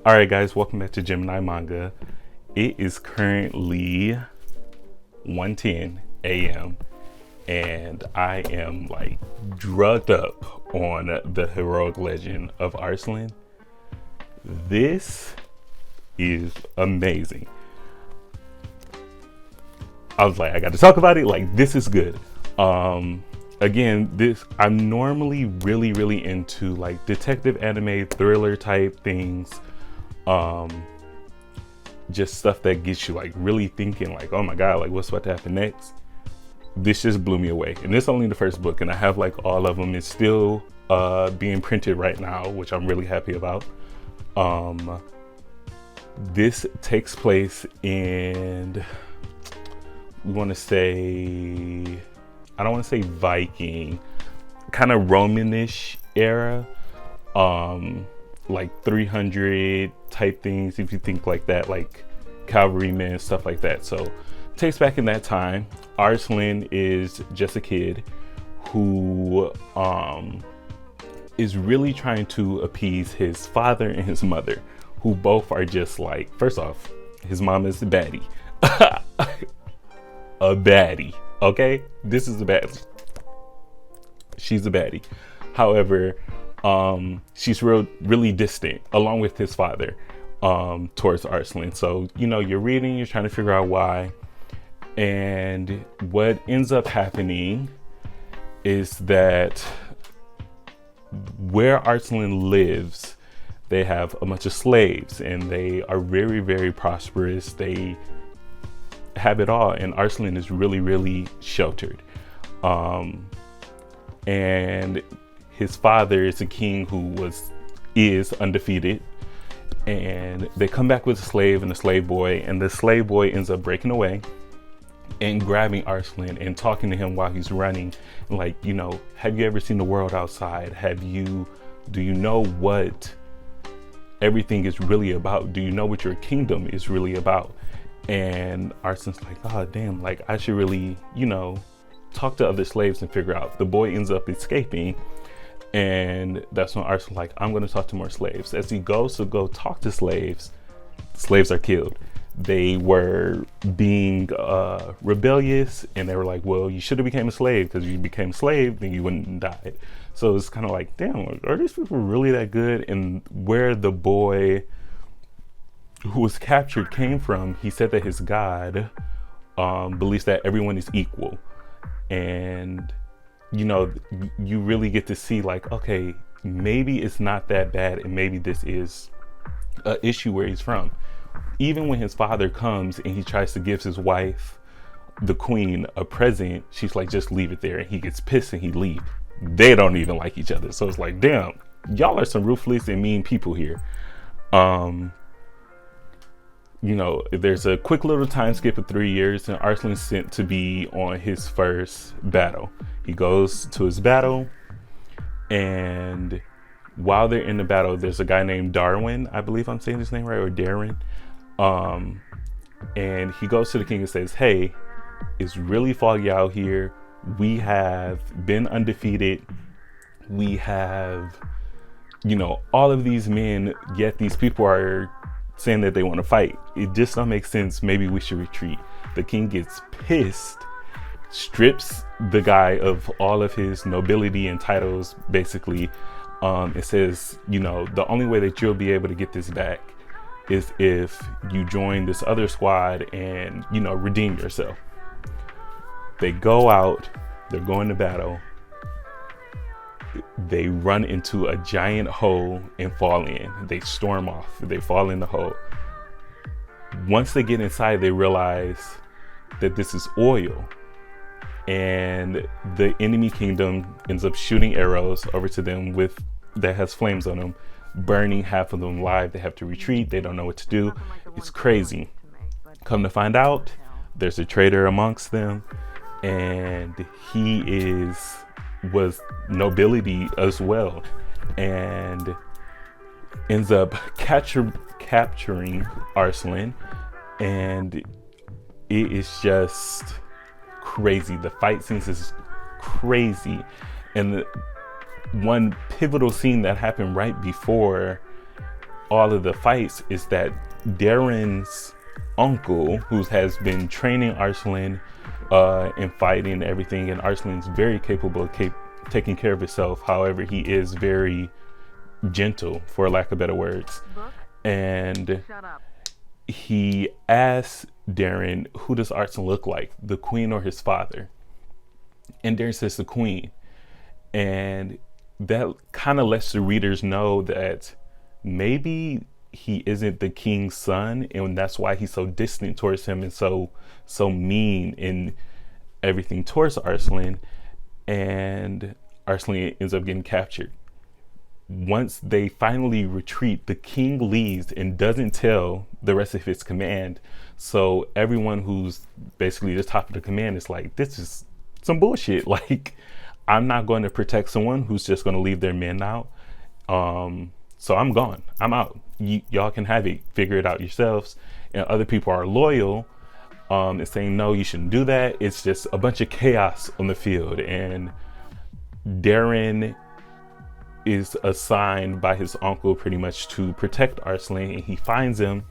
All right, guys, welcome back to GeminiManga. It is currently 1:10 a.m. and I am like drugged up on the heroic legend of Arslan. This is amazing. I was like, I got to talk about it. Like, this is good. Again, I'm normally really into like detective anime thriller type things. Just stuff that gets you like really thinking like, oh my God, like what's about to happen next? This just blew me away. And this is only the first book, and I have like all of them. It's still being printed right now, which I'm really happy about. This takes place in, I don't want to say Viking, kind of Romanish era, like 300 type things, if you think like that, like cavalrymen, stuff like that. So it takes back in that time. Arslan is just a kid who is really trying to appease his father and his mother, who both are just like, first off, his mom is a baddie. A baddie. Okay, this is a baddie. She's a baddie. However, she's really distant, along with his father, towards Arslan. So, you know, you're reading, you're trying to figure out why. And what ends up happening is that where Arslan lives, they have a bunch of slaves, and they are very prosperous. They have it all, and Arslan is really sheltered. And his father is a king who is undefeated, and they come back with a slave and a slave boy, and the slave boy ends up breaking away and grabbing Arslan and talking to him while he's running, like, you know, have you ever seen the world outside? Do you know what everything is really about? Do you know what your kingdom is really about? And Arslan's like, oh damn, like I should really, you know, talk to other slaves and figure out. The boy ends up escaping, and that's when Arslan's like, I'm going to talk to more slaves. As he goes to go talk to slaves are killed. They were being rebellious, and they were like, well, you should have became a slave, because if you became a slave, then you wouldn't have died. So it's kind of like, damn, are these people really that good? And where the boy who was captured came from, he said that his god believes that everyone is equal. And, you know, you really get to see like, okay, maybe it's not that bad, and maybe this is an issue where he's from. Even when his father comes and he tries to give his wife, the queen, a present, she's like, just leave it there, and he gets pissed and he leaves. They don't even like each other. So it's like, damn, y'all are some ruthless and mean people here. You know, there's a quick little time skip of 3 years, and Arslan's sent to be on his first battle. He goes to his battle, and while they're in the battle, there's a guy named Darwin, I believe I'm saying his name right, or Darren. And he goes to the king and says, hey, it's really foggy out here. We have been undefeated. We have, you know, all of these men, yet these people are saying that they want to fight. It just don't make sense. Maybe we should retreat. The king gets pissed, strips the guy of all of his nobility and titles, basically. It says, you know, the only way that you'll be able to get this back is if you join this other squad and, you know, redeem yourself. They go out, they're going to battle. They run into a giant hole and fall in. They storm off. They fall in the hole. Once they get inside, they realize that this is oil. And the enemy kingdom ends up shooting arrows over to them that has flames on them, burning half of them alive. They have to retreat. They don't know what to do. It's crazy. Come to find out, there's a traitor amongst them, and he was nobility as well, and ends up capturing Arslan, and it is just crazy. The fight scenes is crazy, and the one pivotal scene that happened right before all of the fights is that Darren's uncle, who has been training Arslan in fighting and everything, and Arslan's very capable of taking care of himself. However, he is very gentle, for lack of better words. And he asks Darren, who does Arslan look like, the queen or his father? And Darren says the queen. And that kind of lets the readers know that maybe he isn't the king's son, and that's why he's so distant towards him and so mean in everything towards Arslan. And Arslan ends up getting captured. Once they finally retreat, the king leaves and doesn't tell the rest of his command. So everyone who's basically the top of the command is like, this is some bullshit. Like, I'm not going to protect someone who's just going to leave their men out. So I'm gone. I'm out. Y'all can have it. Figure it out yourselves. And other people are loyal and saying, no, you shouldn't do that. It's just a bunch of chaos on the field. And Darren is assigned by his uncle pretty much to protect Arslan. And he finds him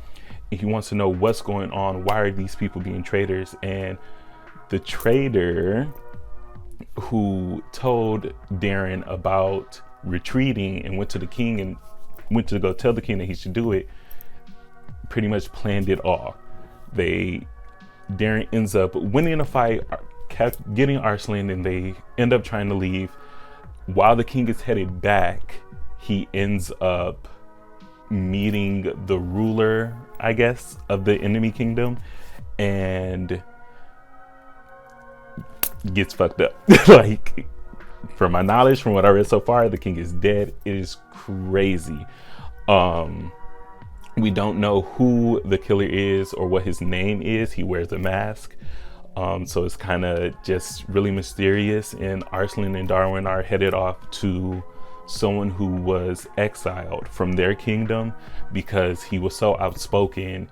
and he wants to know what's going on. Why are these people being traitors? And the traitor who told Darren about retreating and went to the king and went to go tell the king that he should do it, pretty much planned it all. Darren ends up winning a fight, getting Arslan, and they end up trying to leave. While the king is headed back, he ends up meeting the ruler, I guess, of the enemy kingdom, and gets fucked up. Like, from my knowledge, from what I read so far, the king is dead. It is crazy. We don't know who the killer is or what his name is. He wears a mask. So it's kind of just really mysterious. And Arslan and Darwin are headed off to someone who was exiled from their kingdom because he was so outspoken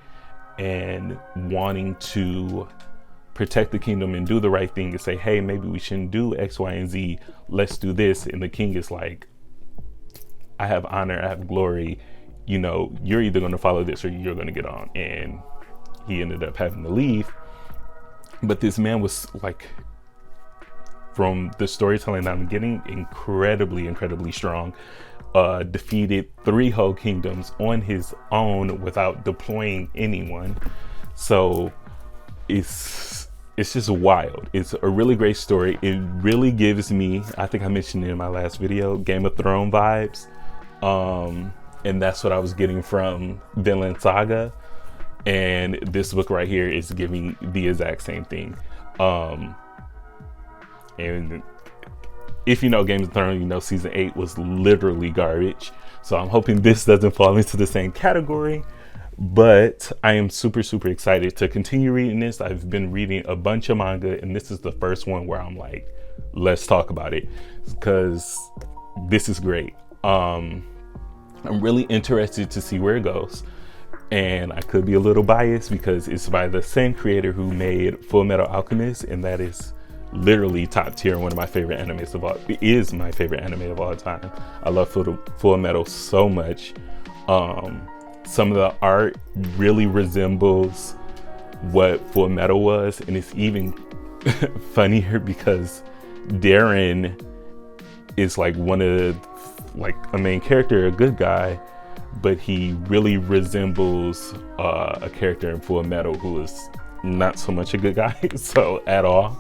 and wanting to protect the kingdom and do the right thing and say, hey, maybe we shouldn't do X, Y, and Z. Let's do this. And the king is like, I have honor, I have glory. You know, you're either going to follow this or you're going to get on. And he ended up having to leave. But this man was, like, from the storytelling that I'm getting, incredibly strong. Defeated 3 whole kingdoms on his own without deploying anyone. So it's just wild. It's a really great story. It really gives me, I think I mentioned it in my last video, Game of Thrones vibes. And that's what I was getting from Vinland Saga. And this book right here is giving the exact same thing. And if you know Game of Thrones, you know season 8 was literally garbage. So I'm hoping this doesn't fall into the same category. But I am super excited to continue reading this. I've been reading a bunch of manga, and this is the first one where I'm like, let's talk about it, because this is great. I'm really interested to see where it goes. And I could be a little biased because it's by the same creator who made Full Metal Alchemist, and that is literally top tier, one of my favorite animes of all. It is my favorite anime of all time. I love Full Metal so much. Some of the art really resembles what Full Metal was, and it's even funnier because Darren is like a main character, a good guy, but he really resembles a character in Full Metal who is not so much a good guy, so at all,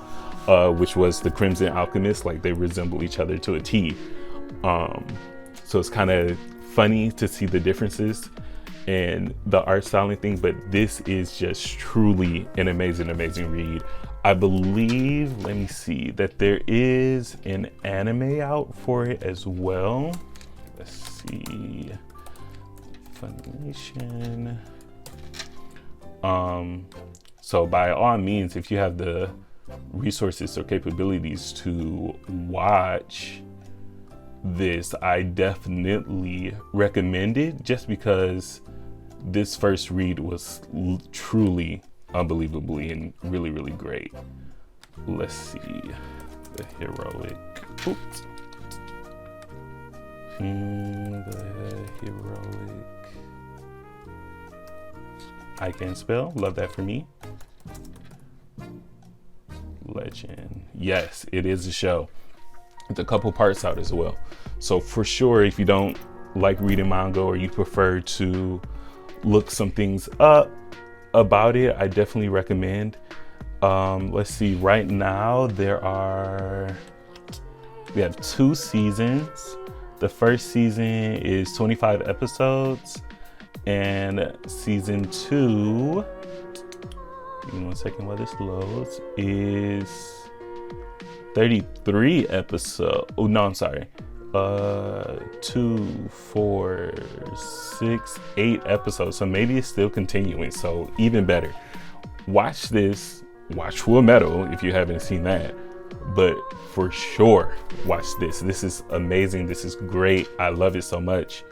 which was the Crimson Alchemist. Like, they resemble each other to a T. So it's kind of funny to see the differences and the art style and thing, but this is just truly an amazing read. I believe, let me see, that there is an anime out for it as well. Let's see. Funimation. So by all means, if you have the resources or capabilities to watch this, I definitely recommend it, just because this first read was truly unbelievably and really great. Let's see. The heroic. Oops. The heroic I Can Spell. Love that for me. Legend. Yes, it is a show. It's a couple parts out as well. So for sure, if you don't like reading manga or you prefer to look some things up about it, I definitely recommend. Let's see, right now we have 2 seasons. The first season is 25 episodes, and season 2, give me 1 second while this loads, is 33 episodes. Oh no, I'm sorry. 2, 4, 6, 8 episodes. So maybe it's still continuing. So even better. Watch this. Watch Full Metal if you haven't seen that. But for sure, watch this. This is amazing. This is great. I love it so much.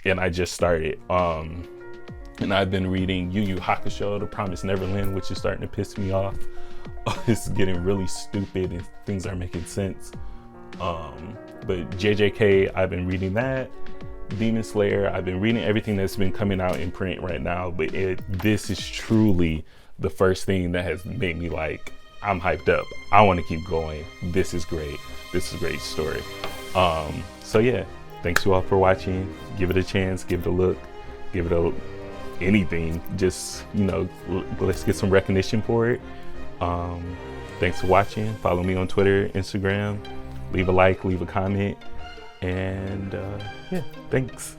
And I just started. And I've been reading Yu Yu Hakusho, The Promised Neverland, which is starting to piss me off. It's getting really stupid and things aren't making sense. But JJK, I've been reading that. Demon Slayer, I've been reading everything that's been coming out in print right now. But this is truly the first thing that has made me like, I'm hyped up. I want to keep going. This is great. This is a great story. So yeah, thanks you all for watching. Give it a chance, give it a look, give it anything. Just, let's get some recognition for it. Thanks for watching. Follow me on Twitter, Instagram. Leave a like, leave a comment. And yeah, thanks.